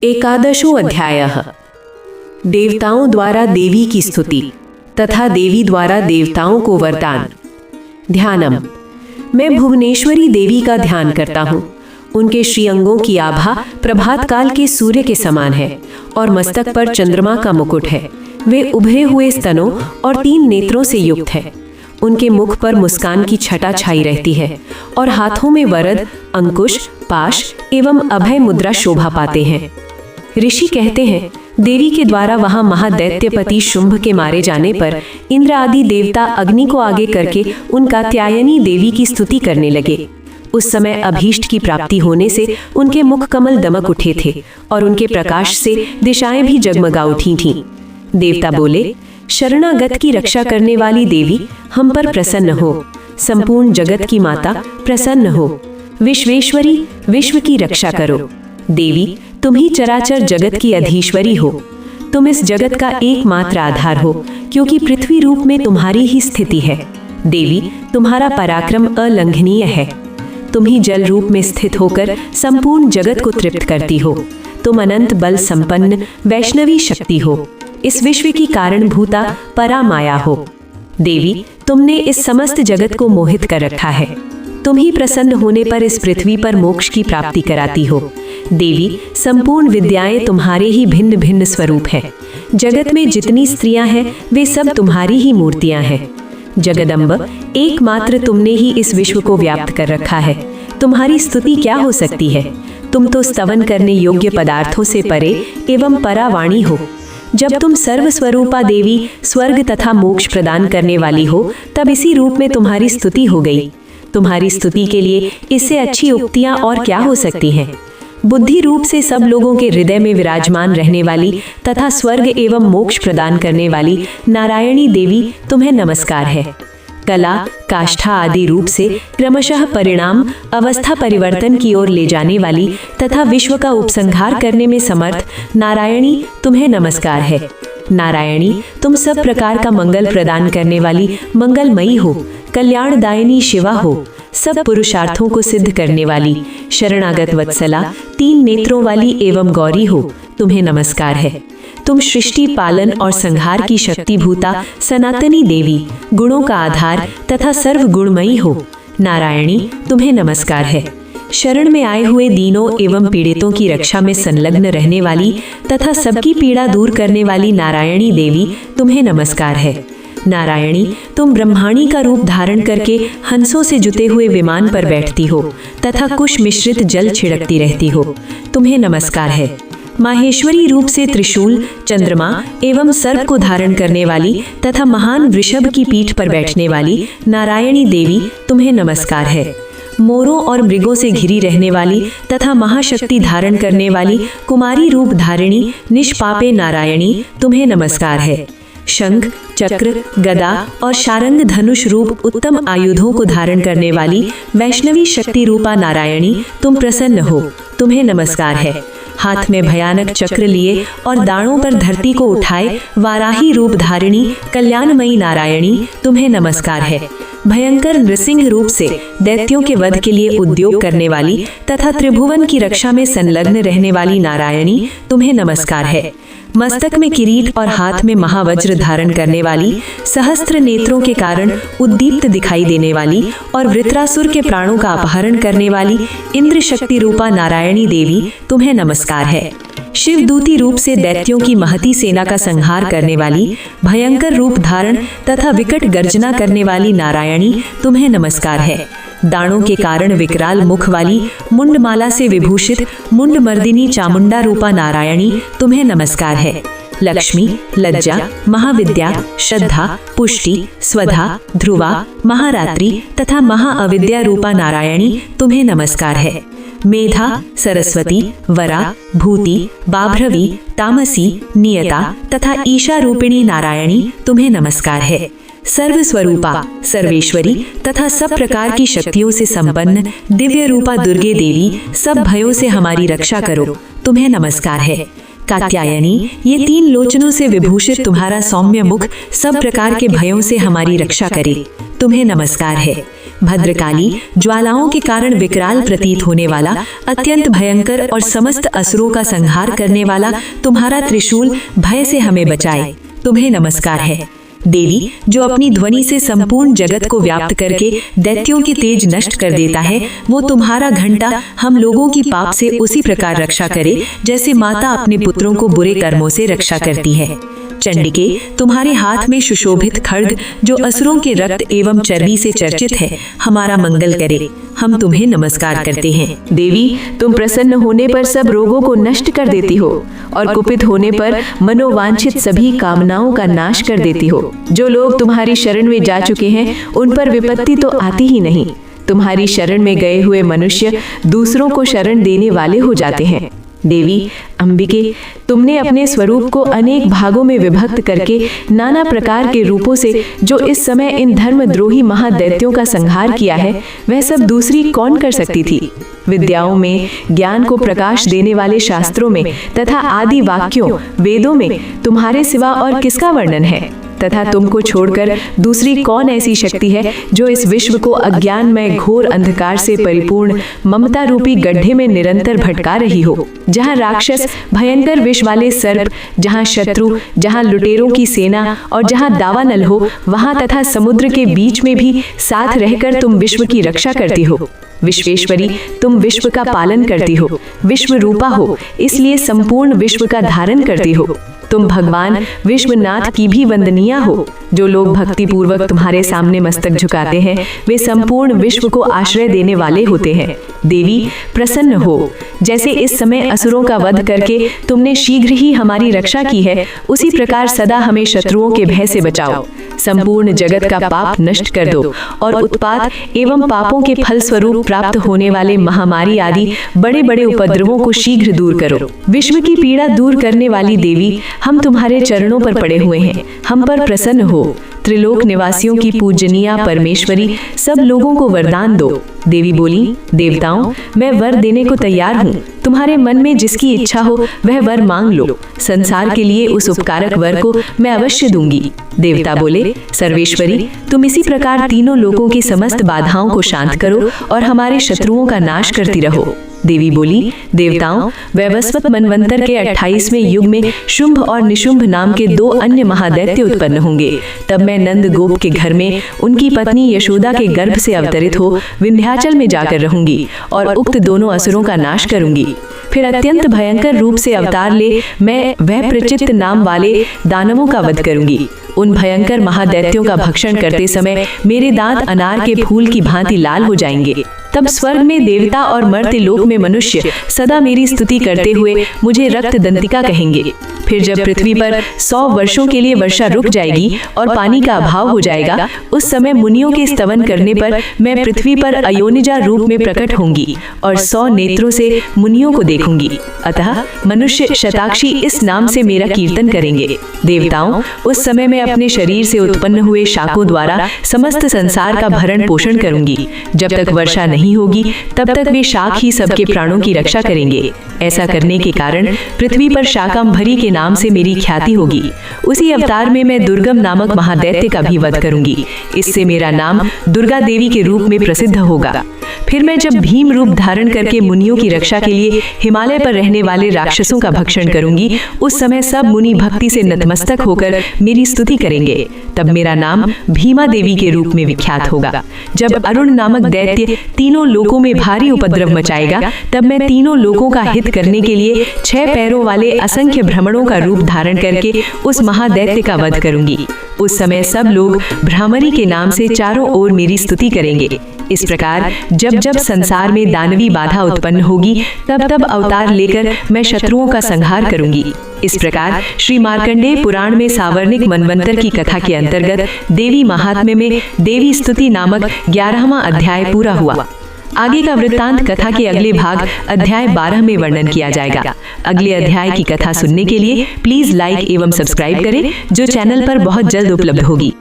एकादशो अध्यायः देवताओं द्वारा देवी की स्तुति तथा देवी द्वारा देवताओं को वरदान। ध्यानम। मैं भुवनेश्वरी देवी का ध्यान करता हूँ। उनके श्रीअंगों की आभा प्रभात काल के सूर्य के समान है और मस्तक पर चंद्रमा का मुकुट है। वे उभरे हुए स्तनों और 3 नेत्रों से युक्त है। उनके मुख पर मुस्कान की छटा छाई रहती है और हाथों में वरद, अंकुश, पाश एवं अभय मुद्रा शोभा पाते हैं। ऋषि कहते हैं, देवी के द्वारा वहां महादैत्यपति शुंभ के मारे जाने पर इंद्र आदि देवता अग्नि को आगे करके उन कात्यायनी देवी की स्तुति करने लगे। उस समय अभीष्ट की प्राप्ति होने से उनके मुख कमल दमक उठे थे और उनके प्रकाश से दिशाएं भी जगमगा उठी थीं। देवता बोले, शरणागत की रक्षा करने वाली देवी, हम पर प्रसन्न हो। संपूर्ण जगत की माता, प्रसन्न हो। विश्वेश्वरी, विश्व की रक्षा करो। देवी, तुम ही चराचर जगत की अधीश्वरी हो। तुम इस जगत का एकमात्र आधार हो, क्योंकि पृथ्वी रूप में तुम्हारी ही स्थिति है। देवी, तुम्हारा पराक्रम अलंघनीय है। तुम ही जल रूप में स्थित होकर संपूर्ण जगत को तृप्त करती हो। तुम अनंत बल संपन्न वैष्णवी शक्ति हो। इस विश्व की कारणभूता परामाया हो। देवी, तुमने इस समस्त जगत को मोहित कर रखा है। तुम ही प्रसन्न होने पर इस पृथ्वी पर मोक्ष की प्राप्ति कराती हो। देवी, संपूर्ण विद्याएं तुम्हारे ही भिन्न भिन्न स्वरूप हैं। जगत में जितनी स्त्रियां हैं वे सब तुम्हारी ही मूर्तियां हैं। जगदम्ब, एकमात्र तुमने ही इस विश्व को व्याप्त कर रखा है। तुम्हारी स्तुति क्या हो सकती है। तुम तो स्तवन करने योग्य पदार्थों से परे एवं परावाणी हो। जब तुम सर्वस्वरूपा देवी स्वर्ग तथा मोक्ष प्रदान करने वाली हो, तब इसी रूप में तुम्हारी स्तुति हो गई। तुम्हारी स्तुति के लिए इससे अच्छी उक्तियां और क्या हो सकती हैं। बुद्धि रूप से सब लोगों के हृदय में विराजमान रहने वाली तथा स्वर्ग एवं मोक्ष प्रदान करने वाली नारायणी देवी, तुम्हें नमस्कार है। कला, काष्ठा आदि रूप से क्रमशः परिणाम अवस्था परिवर्तन की ओर ले जाने वाली तथा विश्व का उपसंहार करने में समर्थ नारायणी, तुम्हें नमस्कार है। नारायणी, तुम सब प्रकार का मंगल प्रदान करने वाली मंगलमयी हो। कल्याणदायिनी शिवा हो। सब पुरुषार्थों को सिद्ध करने वाली शरणागत वत्सला, 3 नेत्रों वाली एवं गौरी हो। तुम्हें नमस्कार है। तुम सृष्टि, पालन और संहार की शक्तिभूता सनातनी देवी, गुणों का आधार तथा सर्व गुणमयी हो। नारायणी, तुम्हें नमस्कार है। शरण में आए हुए दीनों एवं पीड़ितों की रक्षा में संलग्न रहने वाली तथा सबकी पीड़ा दूर करने वाली नारायणी देवी, तुम्हें नमस्कार है। नारायणी, तुम ब्रह्माणी का रूप धारण करके हंसों से जुते हुए विमान पर बैठती हो तथा कुश मिश्रित जल छिड़कती रहती हो। तुम्हें नमस्कार है। माहेश्वरी रूप से त्रिशूल, चंद्रमा एवं सर्प को धारण करने वाली तथा महान वृषभ की पीठ पर बैठने वाली नारायणी देवी, तुम्हें नमस्कार है। मोरों और मृगों से घिरी रहने वाली तथा महाशक्ति धारण करने वाली कुमारी रूप धारिणी निष्पापे नारायणी, तुम्हें नमस्कार है। शंख, चक्र, गदा और शारंग धनुष रूप उत्तम आयुधों को धारण करने वाली वैष्णवी शक्ति रूपा नारायणी, तुम प्रसन्न हो। तुम्हें नमस्कार है। हाथ में भयानक चक्र लिए और दाढ़ों पर धरती को उठाए वाराही रूप धारिणी कल्याणमयी नारायणी, तुम्हें नमस्कार है। भयंकर नृसिंह रूप से दैत्यों के वध के लिए उद्योग करने वाली तथा त्रिभुवन की रक्षा में संलग्न रहने वाली नारायणी, तुम्हें नमस्कार है। मस्तक में किरीट और हाथ में महावज्र धारण करने वाली, सहस्त्र नेत्रों के कारण उद्दीप्त दिखाई देने वाली और वृत्रासुर के प्राणों का अपहरण करने वाली इंद्र शक्ति रूपा नारायणी देवी, तुम्हें नमस्कार है। शिवदूती रूप से दैत्यों की महती सेना का संहार करने वाली, भयंकर रूप धारण तथा विकट गर्जना करने वाली नारायणी, तुम्हें नमस्कार है। दाणों के कारण विकराल मुख वाली, मुंडमाला से विभूषित मुंडमर्दिनी चामुंडा रूपा नारायणी, तुम्हें नमस्कार है। लक्ष्मी, लज्जा, महाविद्या, श्रद्धा, पुष्टि, स्वधा, ध्रुवा, महारात्रि तथा महाअविद्या रूपा नारायणी, तुम्हें नमस्कार है। मेधा, सरस्वती, वरा, भूति, बाभ्रवी, तामसी, नियता तथा ईशा रूपिणी नारायणी, तुम्हें नमस्कार है। सर्वस्वरूपा, सर्वेश्वरी तथा सब प्रकार की शक्तियों से संपन्न दिव्य रूपा दुर्गे देवी, सब भयों से हमारी रक्षा करो। तुम्हें नमस्कार है। कात्यायनी, ये 3 लोचनों से विभूषित तुम्हारा सौम्य मुख सब प्रकार के भयों से हमारी रक्षा करे। तुम्हें नमस्कार है। भद्रकाली, ज्वालाओं के कारण विकराल प्रतीत होने वाला, अत्यंत भयंकर और समस्त असुरों का संहार करने वाला तुम्हारा त्रिशूल भय से हमें बचाए। तुम्हें नमस्कार है। देवी, जो अपनी ध्वनि से संपूर्ण जगत को व्याप्त करके दैत्यों की तेज नष्ट कर देता है, वो तुम्हारा घंटा हम लोगों की पाप से उसी प्रकार रक्षा करे जैसे माता अपने पुत्रों को बुरे कर्मों से रक्षा करती है। चंडिके, तुम्हारे हाथ में सुशोभित खड्ग जो असुरों के रक्त एवं चर्बी से चर्चित है, हमारा मंगल करे। हम तुम्हें नमस्कार करते हैं। देवी, तुम प्रसन्न होने पर सब रोगों को नष्ट कर देती हो और कुपित होने पर मनोवांछित सभी कामनाओं का नाश कर देती हो। जो लोग तुम्हारी शरण में जा चुके हैं उन पर विपत्ति तो आती ही नहीं। तुम्हारी शरण में गए हुए मनुष्य दूसरों को शरण देने वाले हो जाते हैं। देवी अंबिके, तुमने अपने स्वरूप को अनेक भागों में विभक्त करके नाना प्रकार के रूपों से जो इस समय इन धर्मद्रोही महादैत्यों का संहार किया है, वह सब दूसरी कौन कर सकती थी। विद्याओं में, ज्ञान को प्रकाश देने वाले शास्त्रों में तथा आदि वाक्यों वेदों में तुम्हारे सिवा और किसका वर्णन है, तथा तुमको छोड़कर दूसरी कौन ऐसी शक्ति है जो इस विश्व को अज्ञानमय घोर अंधकार से परिपूर्ण ममता रूपी गड्ढे में निरंतर भटका रही हो, जहाँ राक्षस, भयंकर विष वाले सर्प, जहाँ शत्रु, जहाँ लुटेरों की सेना और जहाँ दावानल हो, वहाँ तथा समुद्र के बीच में भी साथ रहकर तुम विश्व की रक्षा करती हो। विश्वेश्वरी, तुम विश्व का पालन करती हो, विश्व रूपा हो, इसलिए संपूर्ण विश्व का धारण करती हो। तुम भगवान विश्वनाथ की भी वंदनीय हो। जो लोग भक्ति पूर्वक तुम्हारे सामने मस्तक झुकाते हैं, वे संपूर्ण विश्व को आश्रय देने वाले होते हैं। देवी प्रसन्न हो। जैसे इस समय असुरों का वध करके तुमने शीघ्र ही हमारी रक्षा की है, उसी प्रकार सदा हमें शत्रुओं के भय से बचाओ। संपूर्ण जगत का पाप नष्ट कर दो और उत्पात एवं पापों के फल स्वरूप प्राप्त होने वाले महामारी आदि बड़े बड़े उपद्रवों को शीघ्र दूर करो। विश्व की पीड़ा दूर करने वाली देवी, हम तुम्हारे चरणों पर पड़े हुए हैं, हम पर प्रसन्न हो। त्रिलोक निवासियों की पूजनीय परमेश्वरी, सब लोगों को वरदान दो। देवी बोली, देवताओं, मैं वर देने को तैयार हूँ। तुम्हारे मन में जिसकी इच्छा हो वह वर मांग लो। संसार के लिए उस उपकारक वर को मैं अवश्य दूंगी। देवता बोले, सर्वेश्वरी, तुम इसी प्रकार तीनों लोकों की समस्त बाधाओं को शांत करो और हमारे शत्रुओं का नाश करती रहो। देवी बोली, देवताओं, वैवस्वत मनवंतर के 28वें युग में शुंभ और निशुंभ नाम के 2 अन्य महादैत्य उत्पन्न होंगे। तब मैं नंद गोप के घर में उनकी पत्नी यशोदा के गर्भ से अवतरित हो विंध्याचल में जाकर रहूंगी और उक्त दोनों असुरों का नाश करूंगी। फिर अत्यंत भयंकर रूप से अवतार ले मैं वह प्रचित्त नाम वाले दानवों का वध करूंगी। उन भयंकर महादैत्यों का भक्षण करते समय मेरे दांत अनार के फूल की भांति लाल हो जाएंगे। तब स्वर्ग में देवता और मर्त्य लोक में मनुष्य सदा मेरी स्तुति करते हुए मुझे रक्त दंतिका कहेंगे। फिर जब पृथ्वी पर 100 वर्षों के लिए वर्षा रुक जाएगी और पानी का अभाव हो जाएगा, उस समय मुनियों के स्तवन करने पर मैं पृथ्वी पर अयोनिजा रूप में प्रकट होंगी और 100 नेत्रों से मुनियों को देखूंगी। अतः मनुष्य शताक्षी इस नाम से मेरा कीर्तन करेंगे। देवताओं, उस समय मैं अपने शरीर से उत्पन्न हुए शाकों द्वारा समस्त संसार का भरण पोषण करूंगी। जब तक वर्षा नहीं होगी तब तक वे शाक ही सबके प्राणों की रक्षा करेंगे। ऐसा करने के कारण पृथ्वी पर शाकंभरी के नाम से मेरी ख्याति होगी। उसी अवतार में मैं दुर्गम नामक महादैत्य का भी वध करूंगी। इससे मेरा नाम दुर्गा देवी के रूप में प्रसिद्ध होगा। फिर मैं जब भीम रूप धारण करके मुनियों की रक्षा के लिए हिमालय पर रहने वाले राक्षसों का भक्षण करूंगी, उस समय सब मुनि भक्ति से नतमस्तक होकर मेरी स्तुति करेंगे। तब मेरा नाम भीमा देवी के रूप में विख्यात होगा। जब अरुण नामक दैत्य तीनों लोकों में भारी उपद्रव मचाएगा, तब मैं तीनों लोकों का हित करने के लिए 6 पैरों वाले असंख्य भ्रमणों का रूप धारण करके उस महादैत्य का वध करूंगी। उस समय सब लोग भ्रामरी के नाम से चारों ओर मेरी स्तुति करेंगे। इस प्रकार जब जब संसार में दानवी बाधा उत्पन्न होगी, तब तब अवतार लेकर मैं शत्रुओं का संहार करूंगी। इस प्रकार श्री मार्कंडेय पुराण में सावर्णिक मनवंतर की कथा के अंतर्गत देवी महात्म्य में देवी स्तुति नामक 11वां अध्याय पूरा हुआ। आगे का वृत्तांत कथा के अगले भाग अध्याय 12 में वर्णन किया जाएगा। अगले अध्याय की कथा सुनने के लिए प्लीज लाइक एवं सब्सक्राइब करें, जो चैनल पर बहुत जल्द उपलब्ध होगी।